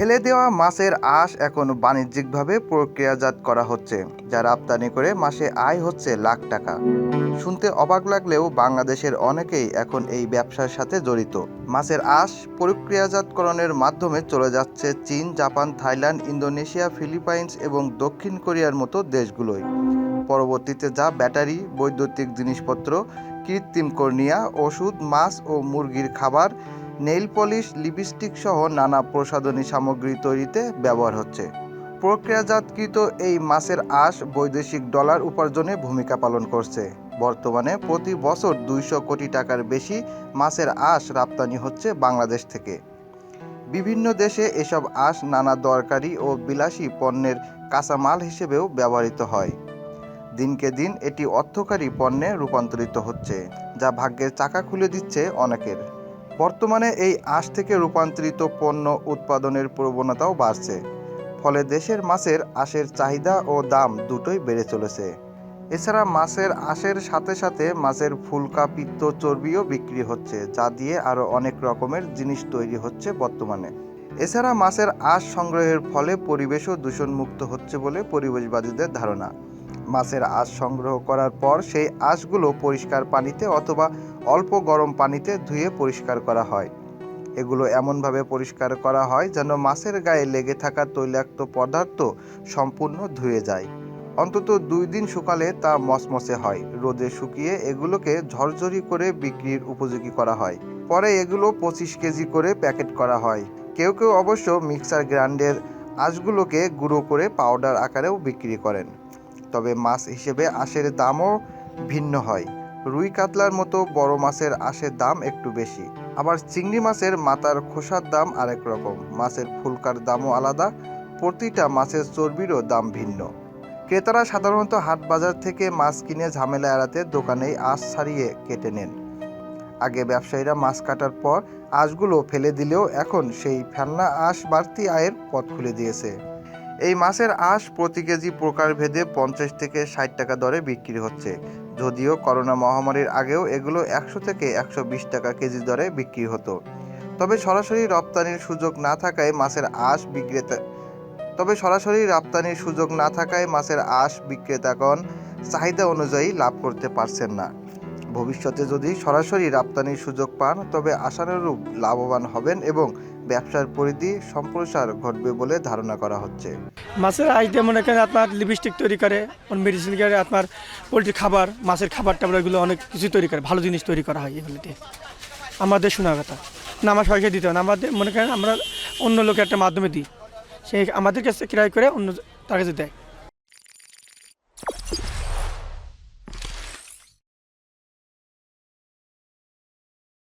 ফেলে দেওয়া মাছের আঁশ এখন বাণিজ্যিকভাবে প্রক্রিয়াজাত করা হচ্ছে, যা রপ্তানি করে মাসে আয় হচ্ছে লাখ টাকা। শুনতে অবাক লাগলেও বাংলাদেশের অনেকেই এখন এই ব্যবসার সাথে জড়িত। মাছের আঁশ প্রক্রিয়াজাতকরণের মাধ্যমে চলে যাচ্ছে চীন, জাপান, থাইল্যান্ড, ইন্দোনেশিয়া, ফিলিপাইন্স এবং দক্ষিণ কোরিয়ার মতো দেশগুলোয়। পরবর্তীতে যা ব্যাটারি, বৈদ্যুতিক জিনিসপত্র, কৃত্রিম কর্নিয়া, ওষুধ, মাছ ও মুরগির খাবার, নেইল পলিশ, লিপস্টিক সহ নানা প্রসাধনী সামগ্রী তৈরিতে ব্যবহার হচ্ছে। প্রক্রিয়াজাতকৃত এই মাছের আঁশ বৈদেশিক ডলার উপার্জনে ভূমিকা পালন করছে। বর্তমানে প্রতি বছর 200 কোটি টাকার বেশি মাছের আঁশ রপ্তানি হচ্ছে বাংলাদেশ থেকে। বিভিন্ন দেশে এসব আঁশ নানা দরকারি ও বিলাসী পণ্যের কাঁচামাল হিসেবেও ব্যবহৃত হয়। দিনকে দিন এটি অর্থকারী পণ্যে রূপান্তরিত হচ্ছে, যা ভাগ্যের চাকা খুলে দিচ্ছে অনেকের। বর্তমানে এই আঁশ থেকে রূপান্তরিত পণ্য উৎপাদনের প্রবণতাও বাড়ছে, ফলে দেশের মাছের আঁশের চাহিদা ও দাম দুটোই বেড়ে চলেছে। এছাড়া মাছের আঁশের সাথে সাথে মাছের ফুলকা, পিত্ত, চর্বিও বিক্রি হচ্ছে, যা দিয়ে আরও অনেক রকমের জিনিস তৈরি হচ্ছে বর্তমানে। এছাড়া মাছের আঁশ সংগ্রহের ফলে পরিবেশও দূষণমুক্ত হচ্ছে বলে পরিবেশবাদীদের ধারণা। মাছের আঁশ সংগ্রহ করার পর সেই আঁশগুলো পরিষ্কার পানিতে অথবা অল্প গরম পানিতে ধুয়ে পরিষ্কার করা হয়। এগুলো এমনভাবে পরিষ্কার করা হয় যেন মাছের গায়ে লেগে থাকা তৈলাক্ত পদার্থ সম্পূর্ণ ধুয়ে যায়। অন্তত 2 দিন শুকালে তা মচমচে হয়। রোদে শুকিয়ে এগুলোকে ঝরঝরি করে বিক্রির উপযোগী করা হয়। পরে এগুলো 25 কেজি করে প্যাকেট করা হয়। কেউ কেউ অবশ্য মিক্সার গ্রাইন্ডারে আঁশগুলোকে গুঁড়ো করে পাউডার আকারেও বিক্রি করেন। তবে মাছ হিসেবে আঁশের দামও ভিন্ন হয়। রুই, কাতলার মতো বড় মাছের আঁশের দাম একটু বেশি। আবার চিংড়ি মাছের মাথার খোসার দাম আরেক রকম। মাছের ফুলকার দামও আলাদা। প্রতিটা মাছের চর্বিরও দাম ভিন্ন। ক্রেতারা সাধারণত হাট বাজার থেকে মাছ কিনে ঝামেলা এড়াতে দোকানেই আঁশ ছাড়িয়ে কেটে নেন। আগে ব্যবসায়ীরা মাছ কাটার পর আঁশগুলো ফেলে দিলেও এখন সেই ফেলনা আঁশ বাড়তি আয়ের পথ খুলে দিয়েছে। এই মাছের আঁশ প্রতি কেজি প্রকারভেদে 50 থেকে 60 টাকা দরে বিক্রি হচ্ছে। যদিও করোনা মহামারীর আগেও এগুলো 100 থেকে 120 টাকা কেজি দরে বিক্রি হতো। তবে সরাসরি রপ্তানির সুযোগ না থাকায় মাছের আঁশ বিক্রেতাগণ চাহিদা অনুযায়ী লাভ করতে পারছেন না। ভবিষ্যতে যদি সরাসরি রপ্তানির সুযোগ পান তবে আশানুরূপ লাভবান হবেন এবং ব্যবসার পরিধি সম্প্রসার ঘটবে বলে ধারণা করা হচ্ছে। মাছের আঁশ দিয়ে মনে করেন আপনার লিপস্টিক তৈরি করে, মেডিসিন করে, আপনার পোলট্রি খাবার, মাছের খাবার টাবার এগুলো অনেক কিছু তৈরি করে, ভালো জিনিস তৈরি করা হয় এগুলো দিয়ে। আমাদের শোনা কথা না, আমার সবাইকে দিতে হয় না, আমাদের মনে করেন আমরা অন্য লোকের একটা মাধ্যমে দিই, সেই আমাদের কাছে ক্রয় করে অন্য তার কাছে দেয়।